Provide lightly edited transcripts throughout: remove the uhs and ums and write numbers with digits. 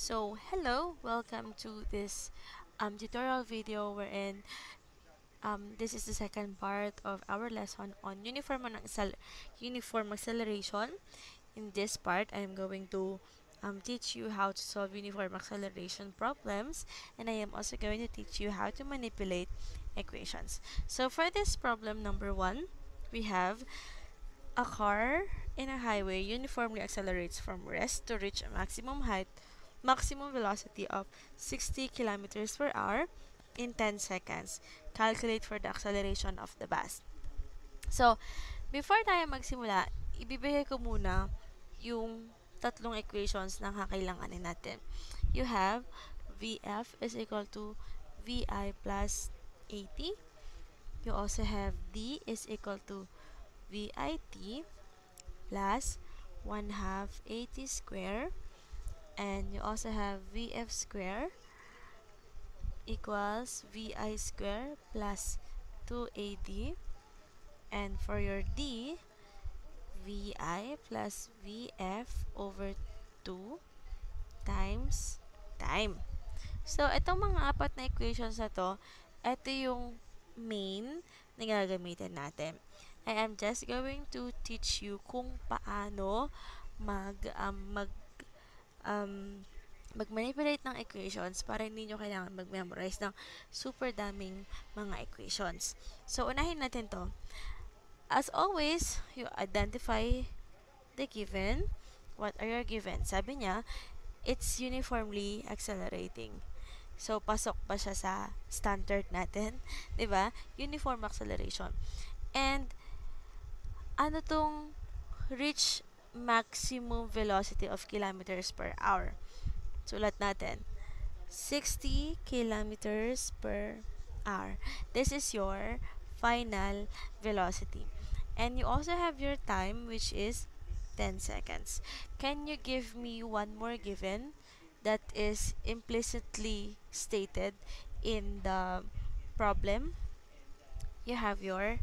Hello, welcome to this tutorial video wherein this is the second part of our lesson on uniform acceleration. In this part, I'm going to teach you how to solve uniform acceleration problems, and I am also going to teach you how to manipulate equations. So for this problem number 1, we have a car in a highway uniformly accelerates from rest to reach a maximum velocity of 60 kilometers per hour in 10 seconds. Calculate for the acceleration of the bus. So, before tayo magsimula, ibibigay ko muna yung tatlong equations na kakailanganin natin. You have Vf is equal to Vi plus 80. You also have D is equal to VIT plus 1 half 80 square, and you also have VF square equals VI square plus 2AD, and for your D, VI plus VF over 2 times time. So, itong mga apat na equations na to, ito yung main na gagamitin natin. I am just going to teach you kung paano mag-manipulate ng equations para hindi nyo kailangan mag-memorize ng super daming mga equations. So, unahin natin to. As always, you identify the given. What are your given? Sabi niya, it's uniformly accelerating. So, pasok ba siya sa standard natin? 'Di ba? Uniform acceleration. And, ano tong reach maximum velocity of kilometers per hour? Sulat natin. 60 kilometers per hour. This is your final velocity. And you also have your time, which is 10 seconds. Can you give me one more given that is implicitly stated in the problem? You have your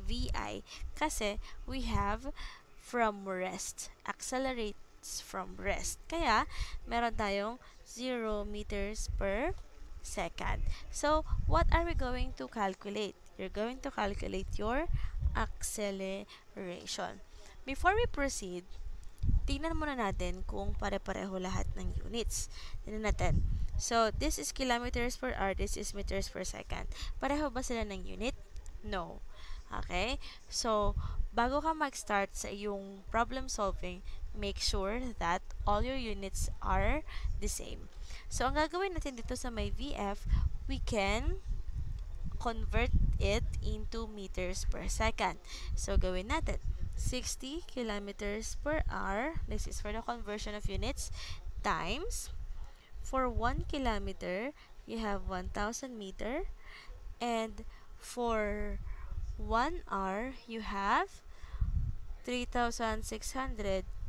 VI. Kasi we have from rest. Accelerates from rest. Kaya, meron tayong 0 meters per second. So, what are we going to calculate? You're going to calculate your acceleration. Before we proceed, tingnan muna natin kung pare-pareho lahat ng units. Tingnan natin. So, this is kilometers per hour, this is meters per second. Pareho ba sila ng unit? No. Okay? So, bago ka mag-start sa iyong problem solving, make sure that all your units are the same. So, ang gagawin natin dito sa may VF, we can convert it into meters per second. So, gawin natin. 60 kilometers per hour, this is for the conversion of units, times, for 1 kilometer, you have 1,000 meter, and for 1 hour, you have 3,600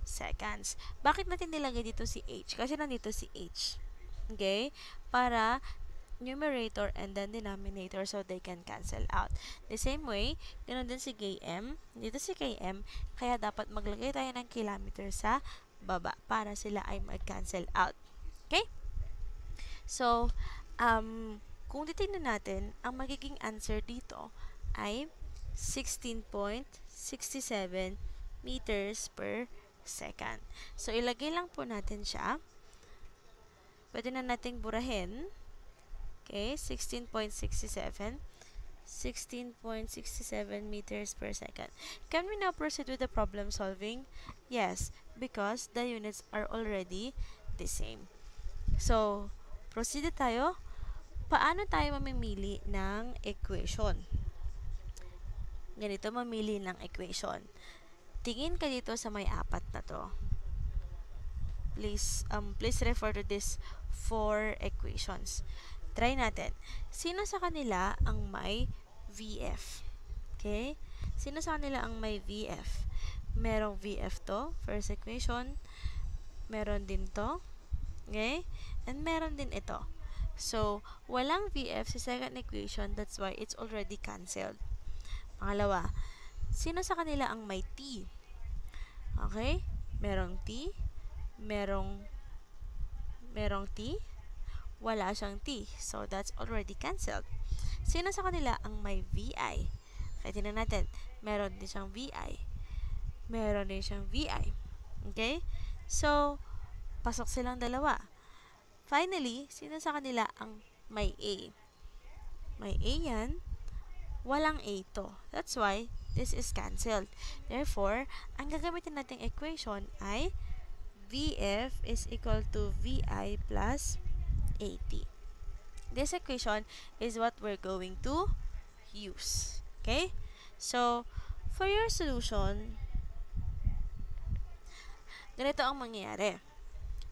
seconds. Bakit natin nilagay dito si H? Kasi nandito si H. Okay? Para numerator and then denominator so they can cancel out. The same way, ganoon din si KM. Dito si KM, kaya dapat maglagay tayo ng kilometer sa baba para sila ay mag-cancel out. Okay? So, kung titignan natin, ang magiging answer dito ay 16.67 meters per second. So, ilagay lang po natin siya. Pwede na nating burahin. Okay, 16.67 meters per second. Can we now proceed with the problem solving? Yes, because the units are already the same. So, proceed tayo. Paano tayo mamimili ng equation? Ganito mamili ng equation. Tingin ka dito sa may apat na to. Please refer to this 4 equations. Try natin. Sino sa kanila ang may VF? Okay? Sino sa kanila ang may VF? Merong VF to, first equation. Meron din to. Okay? And meron din ito. So, walang VF sa second equation, that's why it's already cancelled. Pangalawa, sino sa kanila ang may T? Okay? Merong T, merong Merong t? Wala siyang t. So, that's already cancelled. Sino sa kanila ang may VI? Kaya tingnan natin. Meron din siyang VI. Meron din siyang VI. Okay? So, pasok silang dalawa. Finally, sino sa kanila ang may A? May A yan. Walang A to. That's why this is cancelled. Therefore, ang gagamitin nating equation ay VF is equal to VI plus AT. This equation is what we're going to use. Okay? So, for your solution, ganito ang mangyayari.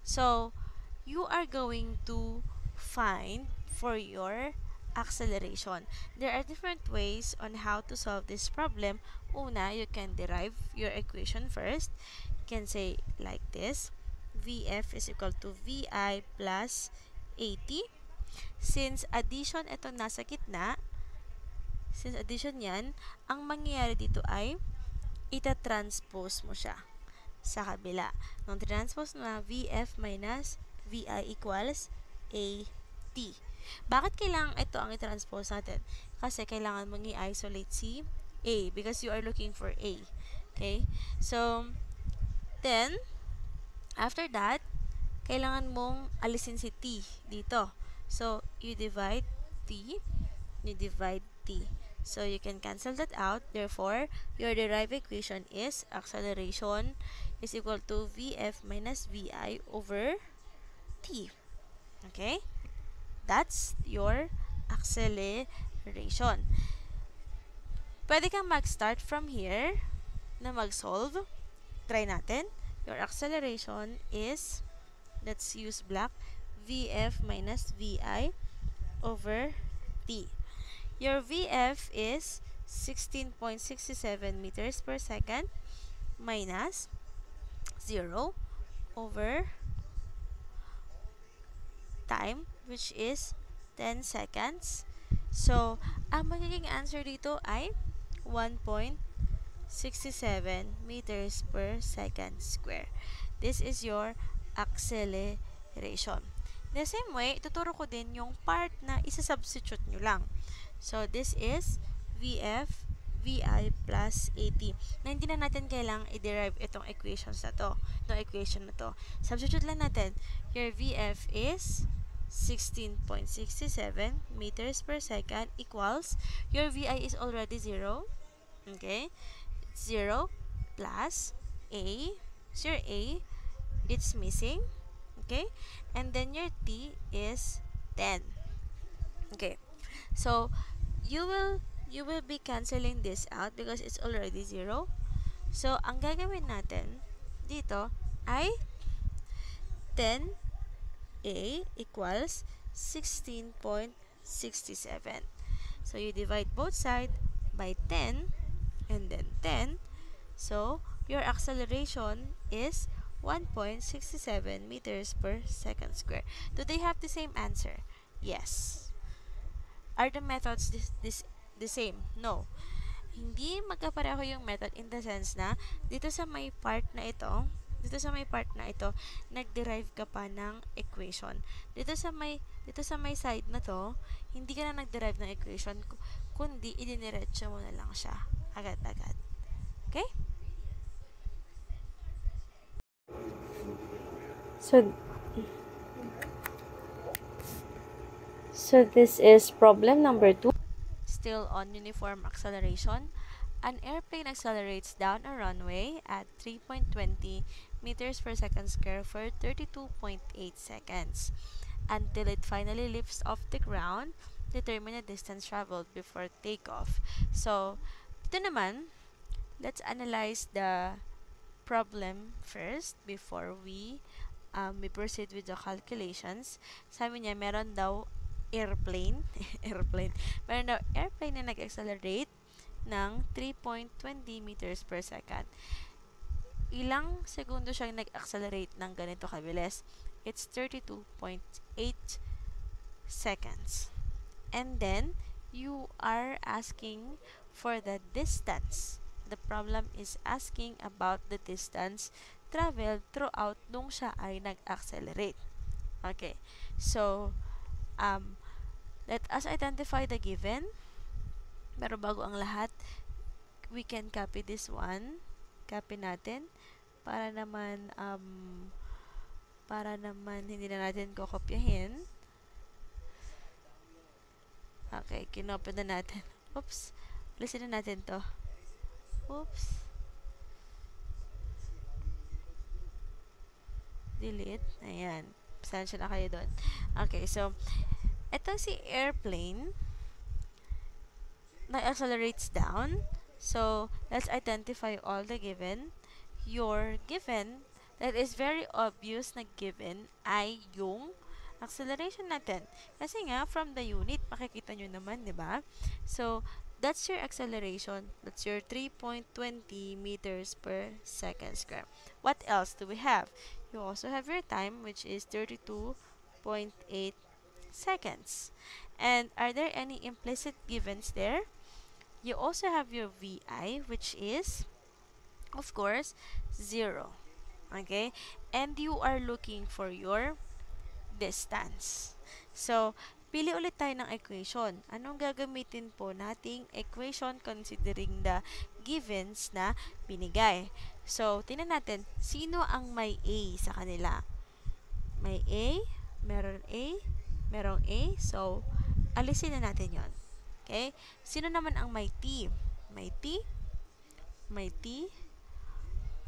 So, you are going to find for your acceleration. There are different ways on how to solve this problem. Una, you can derive your equation first. You can say like this. VF is equal to VI plus AT. Since addition ito nasa gitna, since addition yan, ang mangyayari dito ay ita-transpose mo siya sa kabila. Nung transpose na VF minus VI equals AT. Bakit kailangan ito ang i-transpose natin? Kasi kailangan mong i-isolate si A because you are looking for A. Okay? So, then, after that, kailangan mong alisin si T dito. So, you divide T, you divide T. So, you can cancel that out. Therefore, your derived equation is acceleration is equal to VF minus VI over T. Okay? That's your acceleration. Pwede kang mag-start from here na mag-solve. Try natin. Your acceleration is, let's use black, VF minus VI over T. Your VF is 16.67 meters per second minus 0 over time, which is 10 seconds. So, ang magiging answer dito ay 1.67 meters per second square. This is your acceleration. The same way, ituturo ko din yung part na isa-substitute nyo lang. So, this is VF, VI plus AT. Na hindi na natin kailangang i-derive itong equations na to. Itong equation na to. Substitute lang natin. Your VF is 16.67 meters per second equals, your VI is already 0. Okay? 0 plus A. So, your A, it's missing. Okay? And then your T is 10. Okay. So, you will be canceling this out because it's already 0. So, ang gagawin natin dito ay 10A equals 16.67. So, you divide both sides by 10 and then 10. So, your acceleration is 1.67 meters per second square. Do they have the same answer? Yes. Are the methods the same? No. Hindi magkapareho yung method in the sense na dito sa may part na ito, nag-derive ka pa ng equation. Dito sa may side na to, hindi ka na nag-derive ng equation, kundi idiniretso mo na lang siya agad-agad. Okay? So this is problem number 2. Still on uniform acceleration. An airplane accelerates down a runway at 3.20 meters per second square for 32.8 seconds until it finally lifts off the ground. Determine the distance traveled before takeoff. So, ito naman, let's analyze the problem first before we proceed with the calculations. Sabi niya, meron daw airplane, meron daw airplane na nag-accelerate ng 3.20 meters per second. Ilang segundo siyang nag-accelerate ng ganito kabilis? It's 32.8 seconds. And then, you are asking for the distance. The problem is asking about the distance traveled throughout nung siya ay nag-accelerate. Okay. So, let us identify the given. Pero bago ang lahat, we can copy this one. Copy natin para naman hindi na natin kokopyahin. Okay, kinopy na natin. Oops. Alisin na natin to. Oops. Delete. Ayan. Pasensya na kayo doon. Okay, so, ito si airplane na-accelerates down. So, let's identify all the given. Your given, that is very obvious na given, ay yung acceleration natin. Kasi nga, from the unit, makikita nyo naman, di ba? So, that's your acceleration. That's your 3.20 meters per second square. What else do we have? You also have your time, which is 32.8 seconds. And are there any implicit givens there? You also have your VI, which is, of course, 0. Okay? And you are looking for your distance. So, pili ulit tayo ng equation. Anong gagamitin po nating equation considering the givens na binigay? So, tingnan natin, sino ang may A sa kanila? May A, merong A, merong A. So, alisin na natin yon. Okay? Sino naman ang may T? May T, may T,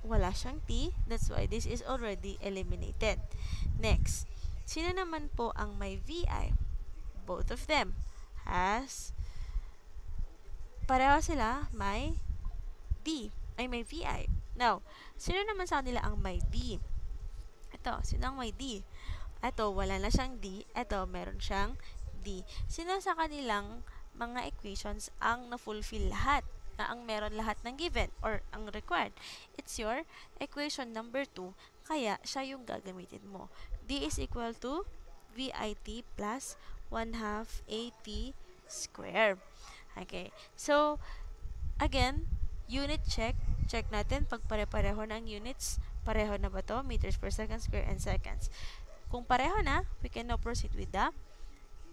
wala siyang T. That's why this is already eliminated. Next, sino naman po ang may VI? Both of them pareho sila may D, ay may VI. Now, sino naman sa kanila ang may D? Ito, sino ang may D? Ito, wala na siyang D. Ito, meron siyang D. Sino sa kanilang mga equations ang na-fulfill lahat? Na ang meron lahat ng given or ang required? It's your equation number 2, kaya siya yung gagamitin mo. D is equal to VIT plus 1/2 AT square. Okay. So, again, unit check. Check natin pag pare-pareho ng units. Pareho na ba to? Meters per second square and seconds. Kung pareho na, we can now proceed with the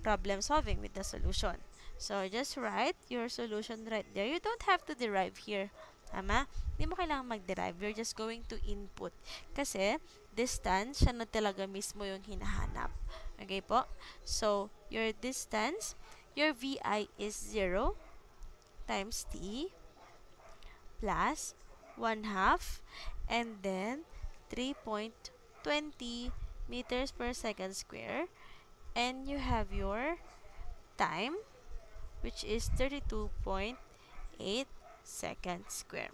problem solving, with the solution. So, just write your solution right there. You don't have to derive here. Tama? Hindi mo kailangan mag-derive. You're just going to input. Kasi, distance, siya na talaga mismo yung hinahanap. Okay po? So, your distance, your VI is 0 times T plus 1/2 and then 3.20 meters per second square. And you have your time, which is 32.8 seconds square.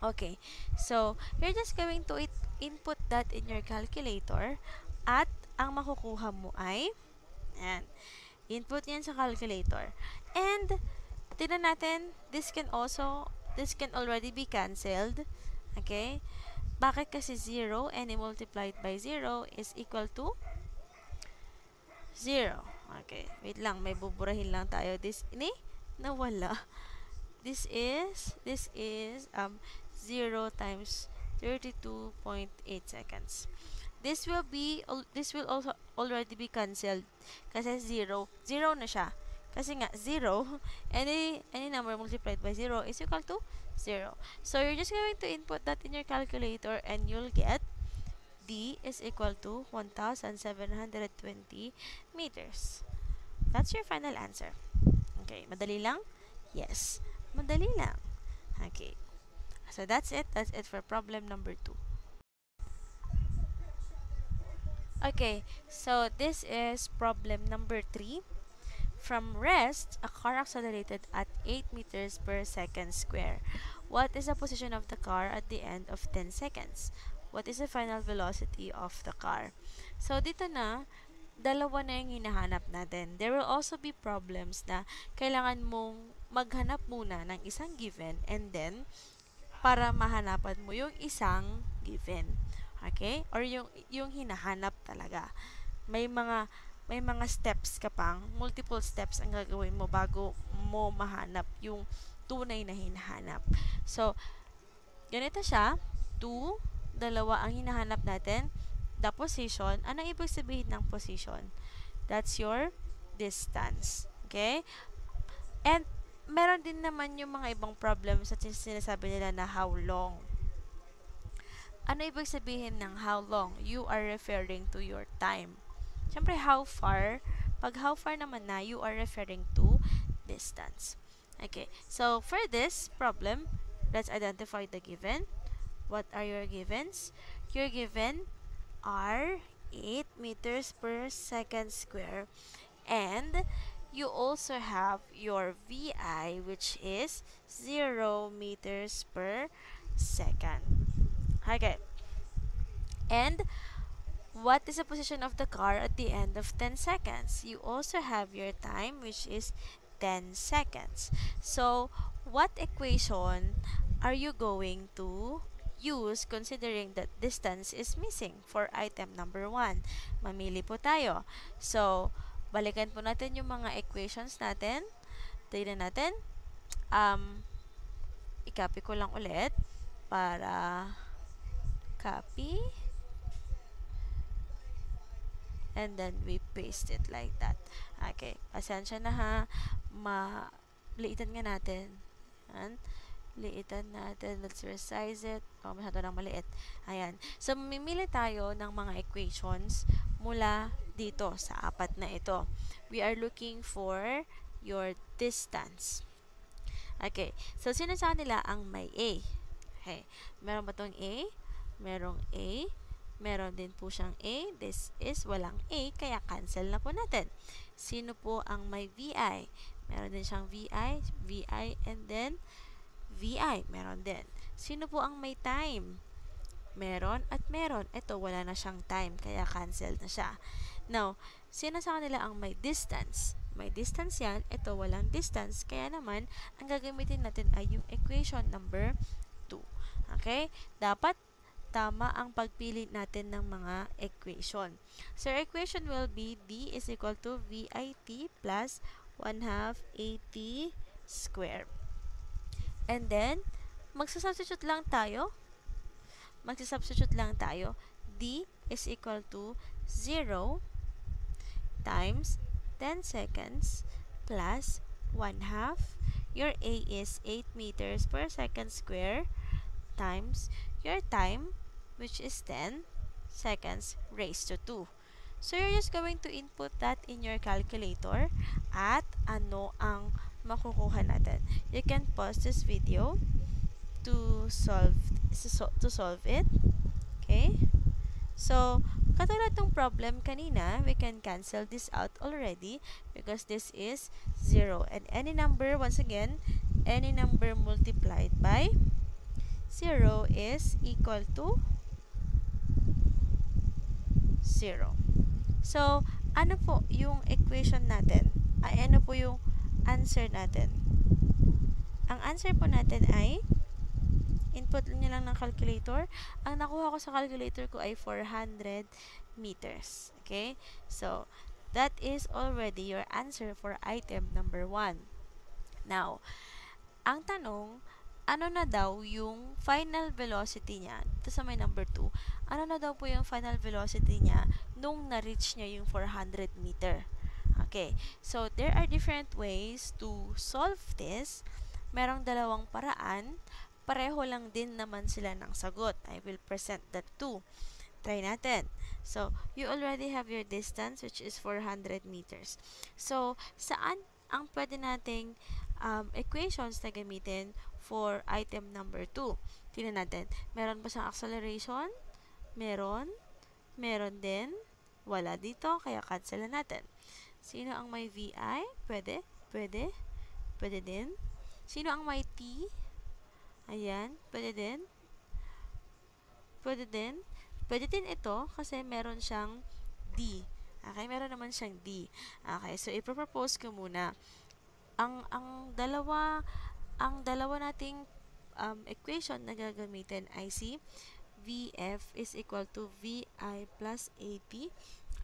Okay, so you're just going to input that in your calculator at ang makukuha mo ay and input yan sa calculator. And tingnan natin, this can already be cancelled. Okay? Bakit kasi 0 and multiplied by 0 is equal to 0. Okay, wait lang, may buburahin lang tayo. This nawala. This is 0 times 32.8 seconds. This will also already be cancelled kasi 0 na siya. Kasi nga 0 any number multiplied by 0 is equal to 0. So you're just going to input that in your calculator and you'll get D is equal to 1,720 meters. That's your final answer. Okay, madali lang? Yes, madali lang. Okay. So that's it. That's it for problem number 2. Okay, so this is problem number 3. From rest, a car accelerated at 8 meters per second square. What is the position of the car at the end of 10 seconds? What is the final velocity of the car? So, dito na, dalawa na yung hinahanap natin. There will also be problems na kailangan mong maghanap muna ng isang given and then, para mahanapan mo yung isang given. Okay? Or yung hinahanap talaga. May mga steps ka pang, multiple steps ang gagawin mo bago mo mahanap yung tunay na hinahanap. So, ganito siya. 2, dalawa ang hinahanap natin. the position. Ano ibig sabihin ng position? That's your distance. Okay? And meron din naman yung mga ibang problems at sinasabi nila na how long. Ano ibig sabihin ng how long? You are referring to your time. Siyempre, how far? Pag how far naman na, you are referring to distance. Okay, so for this problem, let's identify the given. What are your givens? Your given are 8 meters per second square. And you also have your VI, which is 0 meters per second. Okay. And what is the position of the car at the end of 10 seconds? You also have your time, which is 10 seconds. So, what equation are you going to use considering that distance is missing for item number 1? Mamili po tayo. So, balikan po natin yung mga equations natin. Tignan natin. I-copy ko lang ulit para copy. And then we paste it like that. Okay, pasensya na ha. Liitan nga natin. Ayan. Liitan natin. Let's resize it. Masyado lang maliit. Ayan. So, mamimili tayo ng mga equations mula dito sa apat na ito. We are looking for your distance. Okay. So, sino sa kanila ang may A? Okay. Meron ba itong A? Merong A. Meron din po siyang A. This is walang A, kaya cancel na po natin. Sino po ang may VI? Meron din siyang VI, VI, and then VI. Meron din. Sino po ang may time? Meron at meron. Ito, wala na siyang time, kaya cancel na siya. Now, sino sa kanila ang may distance? May distance yan. Ito, walang distance. Kaya naman, ang gagamitin natin ay yung equation number 2. Okay? Dapat tama ang pagpili natin ng mga equation. So, our equation will be D is equal to VIT plus 1/2 AT square. And then, magsasubstitute lang tayo. D is equal to 0 times 10 seconds plus 1/2. Your A is 8 meters per second square times your time, which is 10 seconds raised to 2. So, you're just going to input that in your calculator at ano ang makukuha natin. You can pause this video to solve it. Okay? So, katulad ng problem kanina, we can cancel this out already because this is 0. And any number, once again, any number multiplied by 0 is equal to 0. So, ano po yung equation natin? Ay, ano po yung answer natin? Ang answer po natin ay input nyo lang ng calculator. Ang nakuha ko sa calculator ko ay 400 meters. Okay? So, that is already your answer for item number 1. Now, ang tanong, ano na daw yung final velocity niya? Ito sa may number 2. Ano na daw po yung final velocity niya nung na-reach niya yung 400 meter? Okay. So, there are different ways to solve this. Merong dalawang paraan. Pareho lang din naman sila ng sagot. I will present that too. Try natin. So, you already have your distance, which is 400 meters. So, saan ang pwede nating equations na gamitin for item number 2? Tingnan natin. Meron ba siyang acceleration? Meron. Meron din. Wala dito, kaya cancel na natin. Sino ang may VI? Pwede. Pwede. Pwede din. Sino ang may T? Ayan. Pwede din. Pwede din. Pwede din ito kasi meron siyang D. Okay, meron naman siyang D. Okay, so ipropose ko muna. Ang dalawa nating equation na gagamitin ay si VF is equal to VI plus AT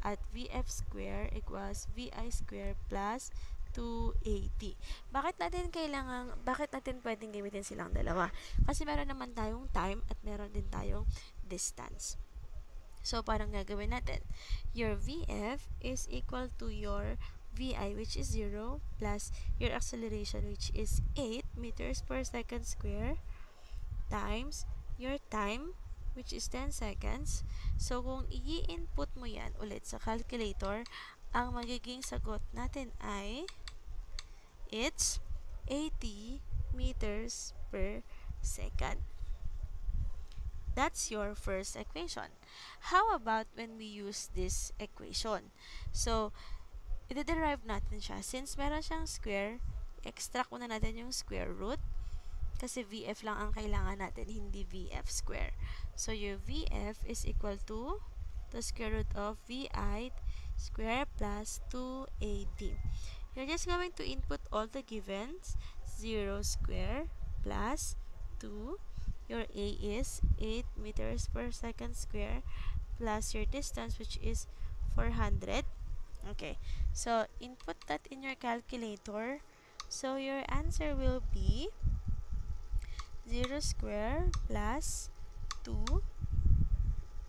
at VF square equals VI square plus 280. Bakit natin pwedeng gamitin silang dalawa? Kasi meron naman tayong time at meron din tayong distance. So, parang gagawin natin, your VF is equal to your VI, which is 0, plus your acceleration, which is 8 meters per second square, times your time, which is 10 seconds. So, kung i-input mo yan ulit sa calculator, ang magiging sagot natin ay it's 80 meters per second. That's your first equation. How about when we use this equation? So, i-derive natin siya. Since meron siyang square, extract muna natin yung square root. Kasi VF lang ang kailangan natin, hindi VF square. So, your VF is equal to the square root of VI square plus 2AD. You're just going to input all the givens. 0 square plus 2. Your A is 8 meters per second square plus your distance, which is 400. Okay, so input that in your calculator. So your answer will be 0 square plus 2,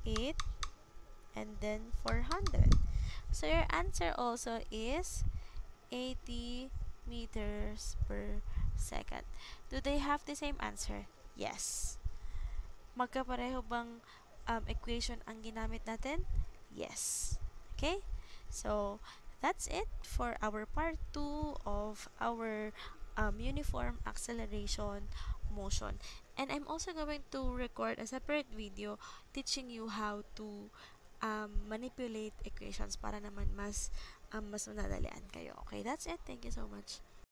8, and then 400. So your answer also is 80 meters per second. Do they have the same answer? Yes. Magkapareho bang equation ang ginamit natin? Yes. Okay? So, that's it for our part 2 of our uniform acceleration motion. And I'm also going to record a separate video teaching you how to manipulate equations para naman mas madadalian kayo. Okay, that's it. Thank you so much.